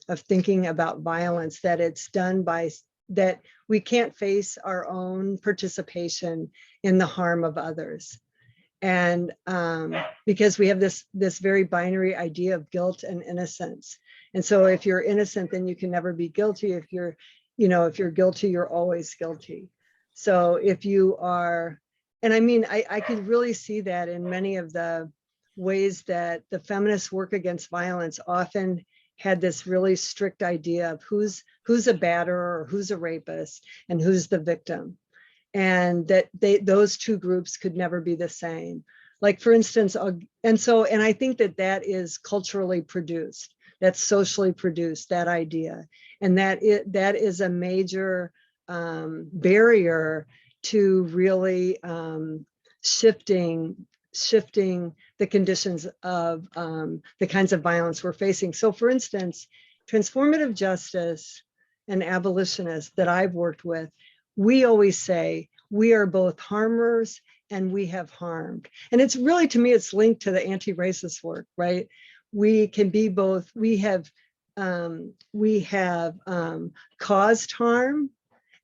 of thinking about violence, that it's done by, that we can't face our own participation in the harm of others. And because we have this very binary idea of guilt and innocence. And so if you're innocent, then you can never be guilty. If you're guilty, you're always guilty. So if you are, and I mean, I could really see that in many of the ways that the feminists work against violence often had this really strict idea of who's a batterer or who's a rapist and who's the victim. And that those two groups could never be the same. Like for instance, and I think that is culturally produced, that's socially produced, that idea. And that is a major barrier to really shifting the conditions of the kinds of violence we're facing. So for instance, transformative justice and abolitionists that I've worked with, we always say we are both harmers and we have harmed. And it's really, to me, it's linked to the anti-racist work, right? We can be both, we have caused harm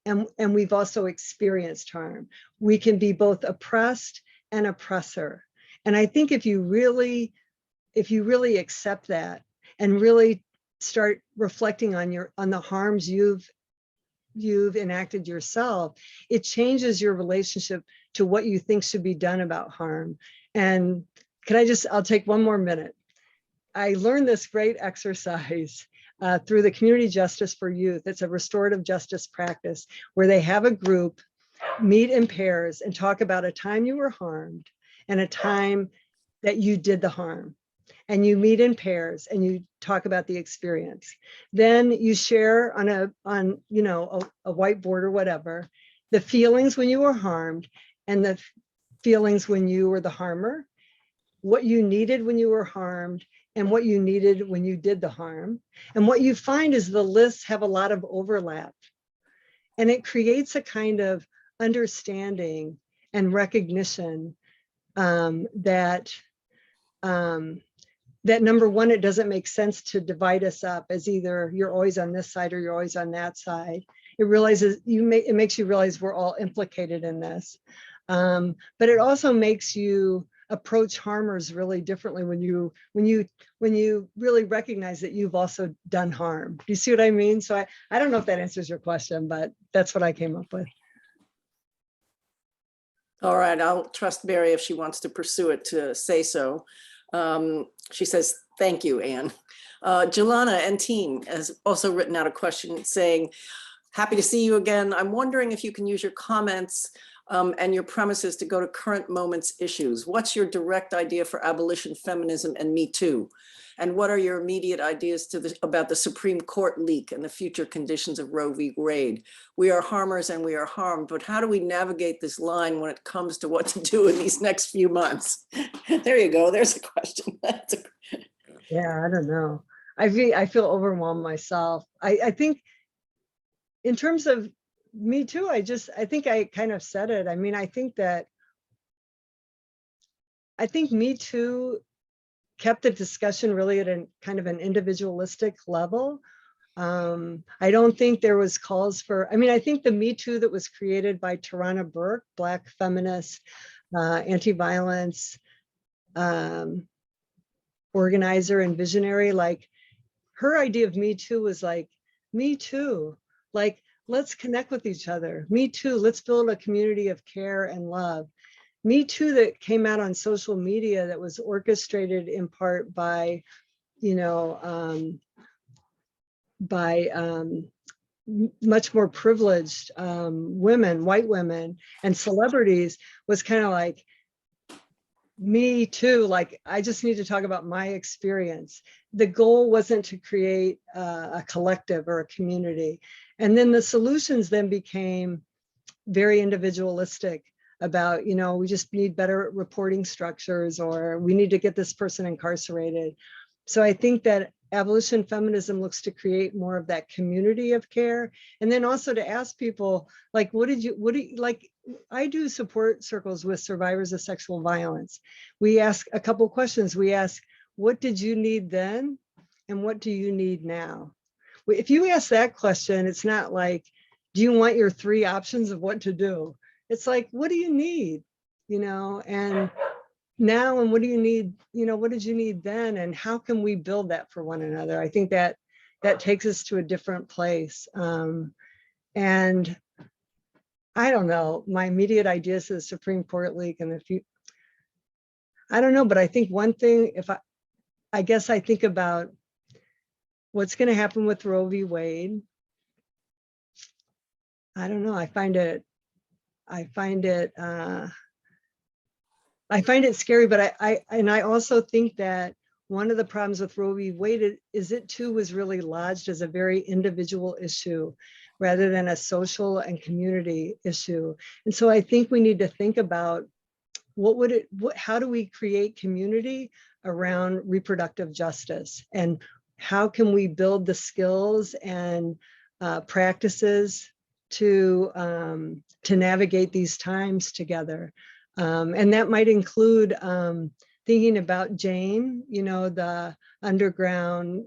and we've also experienced harm. We can be both oppressed and oppressor. And I think if you really accept that and really start reflecting on the harms you've enacted yourself, it changes your relationship to what you think should be done about harm. And I'll take one more minute. I learned this great exercise through the Community Justice for Youth. It's a restorative justice practice where they have a group meet in pairs and talk about a time you were harmed and a time that you did the harm. And you meet in pairs and you talk about the experience. Then you share on a whiteboard or whatever, the feelings when you were harmed and the feelings when you were the harmer, what you needed when you were harmed and what you needed when you did the harm. And what you find is the lists have a lot of overlap. And it creates a kind of understanding and recognition that number one, it doesn't make sense to divide us up as either you're always on this side or you're always on that side. It makes you realize we're all implicated in this. But it also makes you approach harmers really differently when you really recognize that you've also done harm. Do you see what I mean? So I don't know if that answers your question, but that's what I came up with. All right, I'll trust Mary if she wants to pursue it to say so. She says, thank you, Anne. Jelana and team has also written out a question saying, happy to see you again. I'm wondering if you can use your comments and your premises to go to current moments issues. What's your direct idea for abolition, feminism, and Me Too? And what are your immediate ideas about the Supreme Court leak and the future conditions of Roe v. Wade? We are harmers and we are harmed, but how do we navigate this line when it comes to what to do in these next few months? There you go, there's a question. Yeah, I don't know. I feel overwhelmed myself. I think in terms of Me Too, I think I kind of said it. I mean, I think Me Too kept the discussion really at a kind of an individualistic level. I don't think there was calls for, I think the Me Too that was created by Tarana Burke, Black feminist, anti-violence organizer and visionary, like her idea of Me Too was like, me too, like, let's connect with each other. Me too, let's build a community of care and love. Me Too that came out on social media that was orchestrated in part by, you know, much more privileged women, white women, and celebrities, was kind of like, me too, like, I just need to talk about my experience. The goal wasn't to create a collective or a community. And then the solutions then became very individualistic about, you know, we just need better reporting structures, or we need to get this person incarcerated. So I think that abolition feminism looks to create more of that community of care. And then also to ask people, like, what do you, like, I do support circles with survivors of sexual violence. We ask a couple questions. We ask, what did you need then? And what do you need now? If you ask that question, it's not like, do you want your 3 options of what to do? It's like, what do you need? You know, and now, and what do you need? You know, what did you need then? And how can we build that for one another? I think that takes us to a different place. And I don't know, my immediate ideas to the Supreme Court League, and if you, I don't know, but I think one thing, if I guess I think about what's going to happen with Roe v. Wade. I don't know. I find it scary, but I also think that one of the problems with Roe v. Wade is it too was really lodged as a very individual issue rather than a social and community issue. And so I think we need to think about how do we create community around reproductive justice, and how can we build the skills and practices to navigate these times together. And that might include thinking about Jane, you know, the underground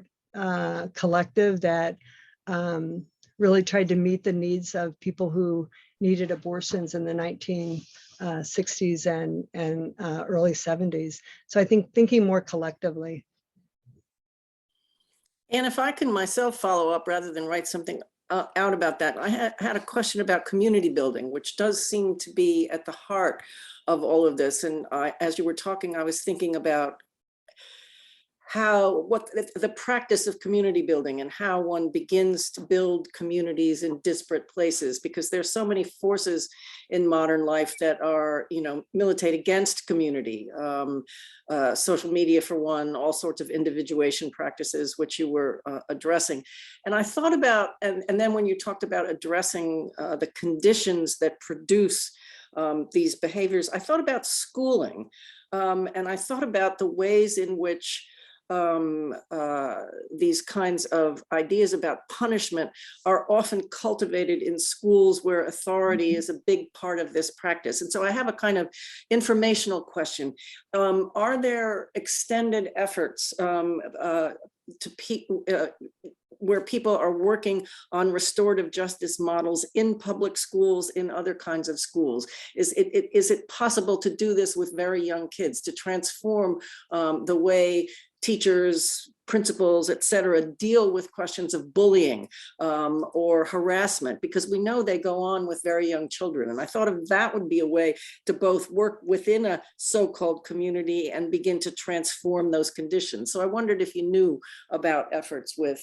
collective that really tried to meet the needs of people who needed abortions in the 1960s and early 70s. So I think thinking more collectively. And if I can myself follow up rather than write something out about that, I had a question about community building, which does seem to be at the heart of all of this. And as you were talking, I was thinking about what the practice of community building and how one begins to build communities in disparate places, because there's so many forces in modern life that are, you know, militate against community. Social media for one, all sorts of individuation practices, which you were addressing. And I thought about, and then when you talked about addressing the conditions that produce these behaviors, I thought about schooling. And I thought about the ways in which these kinds of ideas about punishment are often cultivated in schools where authority is a big part of this practice. And so I have a kind of informational question. Are there extended efforts where people are working on restorative justice models in public schools, in other kinds of schools? Is it possible to do this with very young kids, to transform the way teachers, principals, et cetera, deal with questions of bullying or harassment, because we know they go on with very young children. And I thought of that would be a way to both work within a so-called community and begin to transform those conditions. So I wondered if you knew about efforts with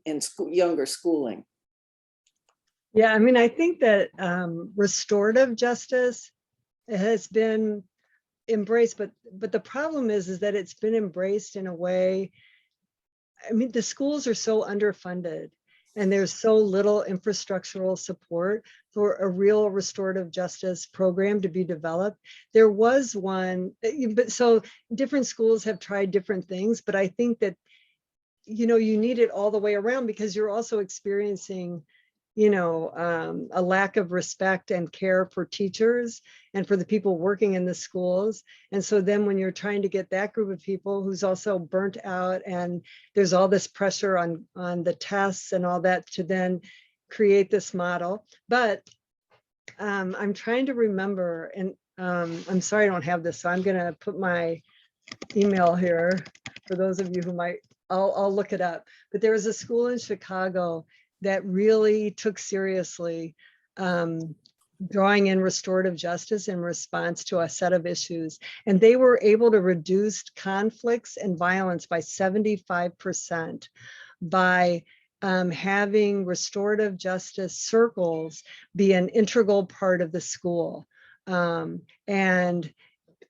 in younger schooling. Yeah, I mean, I think that restorative justice has been embraced, but the problem is that it's been embraced in a way. I mean, the schools are so underfunded and there's so little infrastructural support for a real restorative justice program to be developed. There was one, but so different schools have tried different things, but I think that, you know, you need it all the way around, because you're also experiencing, you know, a lack of respect and care for teachers and for the people working in the schools. And so then when you're trying to get that group of people who's also burnt out, and there's all this pressure on the tests and all that to then create this model. But I'm trying to remember, and I'm sorry I don't have this, so I'm gonna put my email here for those of you who might I'll look it up. But there was a school in Chicago that really took seriously drawing in restorative justice in response to a set of issues. And they were able to reduce conflicts and violence by 75% by having restorative justice circles be an integral part of the school. And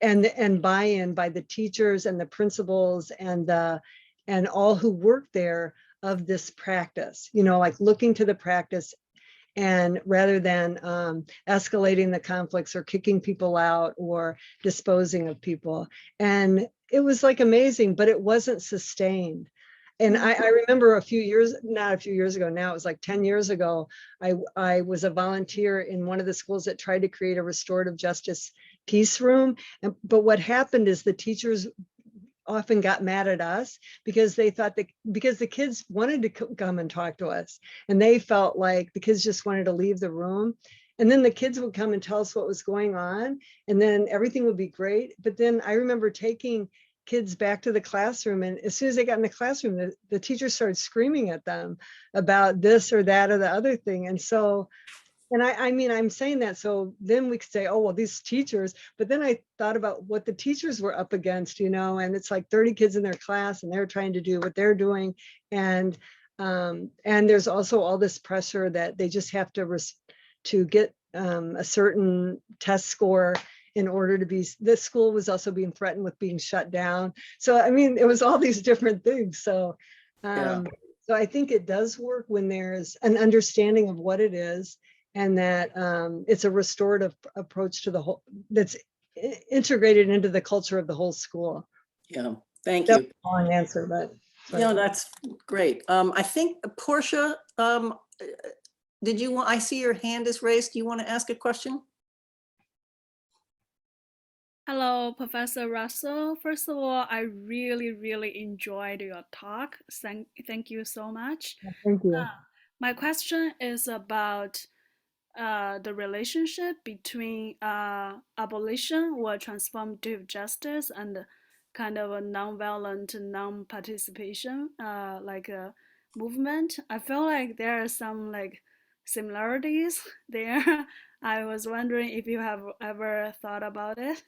buy-in by the teachers and the principals and all who work there of this practice, like looking to the practice, and rather than escalating the conflicts or kicking people out or disposing of people. And it was like amazing, but it wasn't sustained. And I remember not a few years ago, now it was like 10 years ago, I was a volunteer in one of the schools that tried to create a restorative justice peace room. But what happened is the teachers often got mad at us because they thought that because the kids wanted to come and talk to us, and they felt like the kids just wanted to leave the room. And then the kids would come and tell us what was going on, and then everything would be great. But then I remember taking kids back to the classroom, and as soon as they got in the classroom, the teacher started screaming at them about this or that or the other thing. And so, and I mean, I'm saying that so then we could say, oh, well, these teachers, but then I thought about what the teachers were up against, and it's like 30 kids in their class and they're trying to do what they're doing. And there's also all this pressure that they just have to get a certain test score in order to be, the school was also being threatened with being shut down. So, I mean, it was all these different things. So, so I think it does work when there's an understanding of what it is, and that it's a restorative approach to the whole, that's integrated into the culture of the whole school. Yeah, thank That's you. a long answer, but. Yeah, that's great. I think Portia, did you want, I see your hand is raised. Do you want to ask a question? Hello, Professor Russell. First of all, I really enjoyed your talk. Thank you so much. Thank you. My question is about the relationship between abolition or transformative justice and kind of a nonviolent non-participation like a movement. I feel like there are some like similarities there. I was wondering if you have ever thought about it.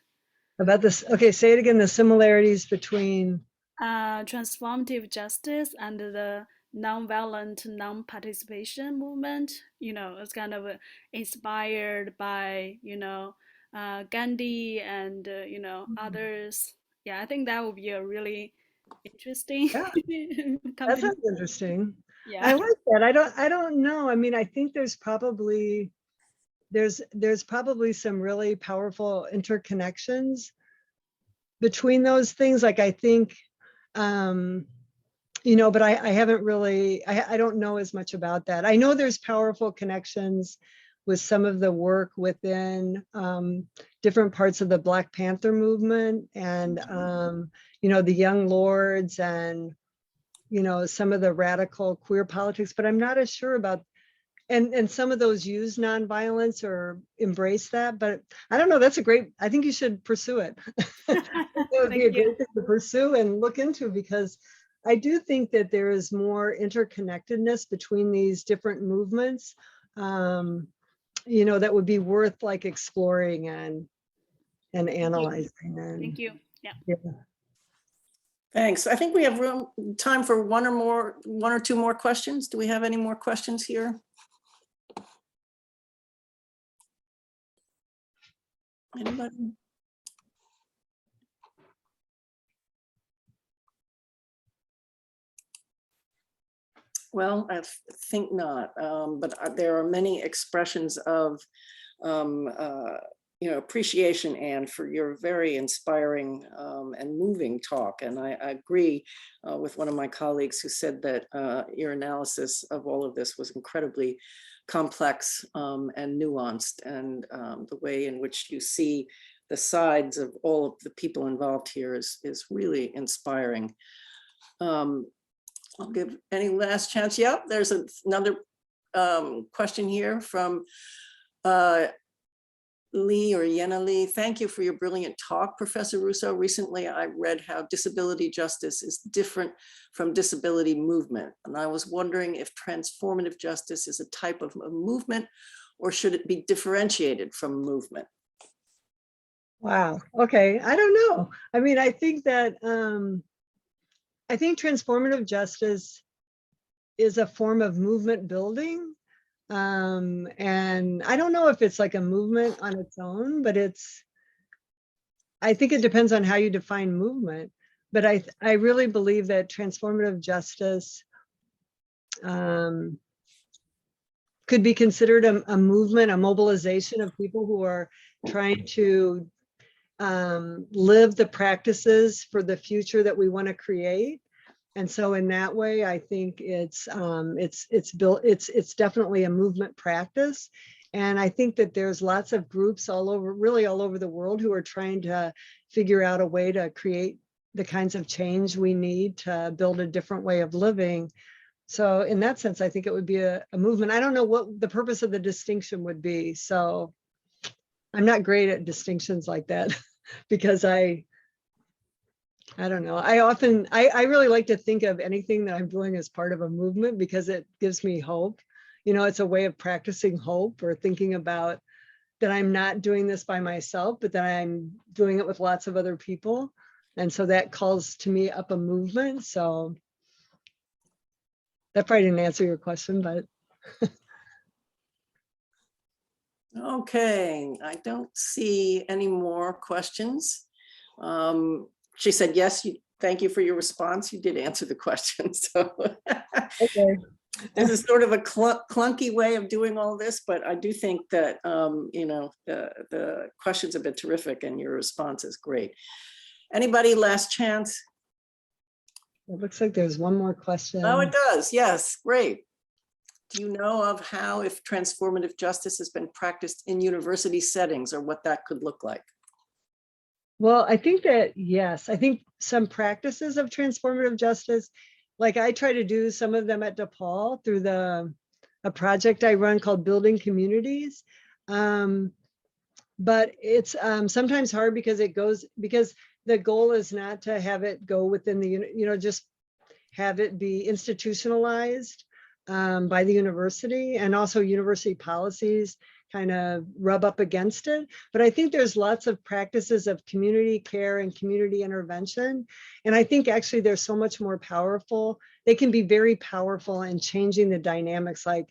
About this, okay, say it again, the similarities between. Transformative justice and the nonviolent non-participation movement. It's kind of inspired by Gandhi and others. Yeah, I think that would be a really interesting Yeah, that sounds interesting. Yeah. I like that. I don't know. I mean, I think there's probably some really powerful interconnections between those things. Like, I think, but I haven't really, I don't know as much about that. I know there's powerful connections with some of the work within different parts of the Black Panther movement and, the Young Lords and, some of the radical queer politics, but I'm not as sure about, and some of those use nonviolence or embrace that, but I don't know, I think you should pursue it. That would be a great thing to pursue and look into, because I do think that there is more interconnectedness between these different movements, that would be worth like exploring and analyzing. Thank you. Yeah. Thanks. I think we have time for one or two more questions. Do we have any more questions here? Anybody? Well, I think not, but there are many expressions of appreciation, Anne, for your very inspiring and moving talk. And I agree with one of my colleagues who said that your analysis of all of this was incredibly complex and nuanced, and the way in which you see the sides of all of the people involved here is really inspiring. I'll give any last chance. Yep, there's another question here from Lee or Yenna Lee, thank you for your brilliant talk, Professor Russo. Recently, I read how disability justice is different from disability movement. And I was wondering if transformative justice is a type of a movement, or should it be differentiated from movement? Wow. Okay. I don't know. I mean, I think that, I think transformative justice is a form of movement building. And I don't know if it's like a movement on its own, but I think it depends on how you define movement. But I really believe that transformative justice could be considered a movement, a mobilization of people who are trying to live the practices for the future that we want to create. And so in that way, I think it's definitely a movement practice. And I think that there's lots of groups all over, really all over the world, who are trying to figure out a way to create the kinds of change we need to build a different way of living. So in that sense, I think it would be a movement. I don't know what the purpose of the distinction would be. So I'm not great at distinctions like that because I don't know. I really like to think of anything that I'm doing as part of a movement because it gives me hope. You know, it's a way of practicing hope, or thinking about that I'm not doing this by myself, but that I'm doing it with lots of other people. And so that calls to me up a movement. So that probably didn't answer your question, but. Okay, I don't see any more questions. She said, yes, thank you for your response. You did answer the question. So Okay. this is sort of a clunky way of doing all this, but I do think that, you know, the questions have been terrific and your response is great. Anybody last chance? It looks like there's one more question. Oh, it does. Yes, great. Do you know of how, if transformative justice has been practiced in university settings, or what that could look like? Well, I think that, yes, I think some practices of transformative justice, like I try to do some of them at DePaul through a project I run called Building Communities. But it's sometimes hard because because the goal is not to have it go within the, you know, just have it be institutionalized by the university, and also university policies kind of rub up against it. But I think there's lots of practices of community care and community intervention. And I think actually they're so much more powerful. They can be very powerful in changing the dynamics, like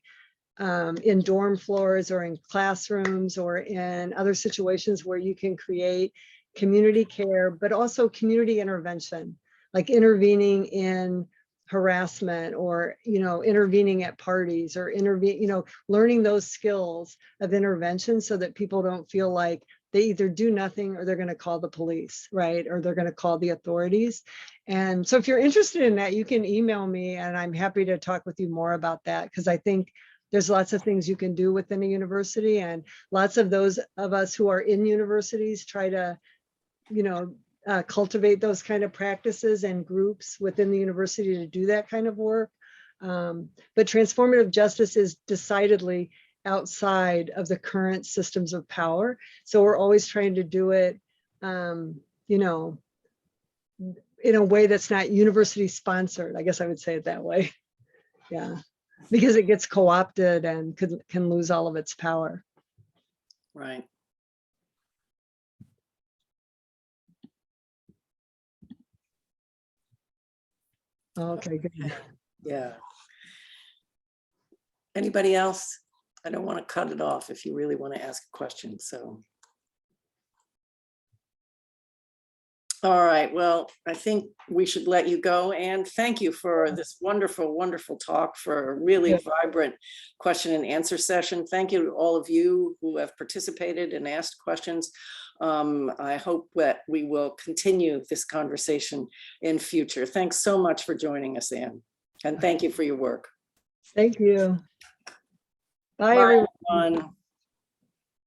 in dorm floors or in classrooms or in other situations where you can create community care, but also community intervention, like intervening in harassment, or, you know, intervening at parties, or learning those skills of intervention so that people don't feel like they either do nothing or they're going to call the police, right? Or they're going to call the authorities. And so if you're interested in that, you can email me and I'm happy to talk with you more about that, because I think there's lots of things you can do within a university, and lots of those of us who are in universities try to, you know, cultivate those kind of practices and groups within the university to do that kind of work. But transformative justice is decidedly outside of the current systems of power. So we're always trying to do it, you know, in a way that's not university sponsored. I guess I would say it that way. Yeah, because it gets co-opted and can lose all of its power. Right. Okay, good. Yeah. Anybody else? I don't want to cut it off if you really want to ask a question. So. All right, well, I think we should let you go. And thank you for this wonderful, wonderful talk, for a really vibrant question and answer session. Thank you to all of you who have participated and asked questions. I hope that we will continue this conversation in future. Thanks so much for joining us, Ann. And thank you for your work. Thank you. Bye, everyone.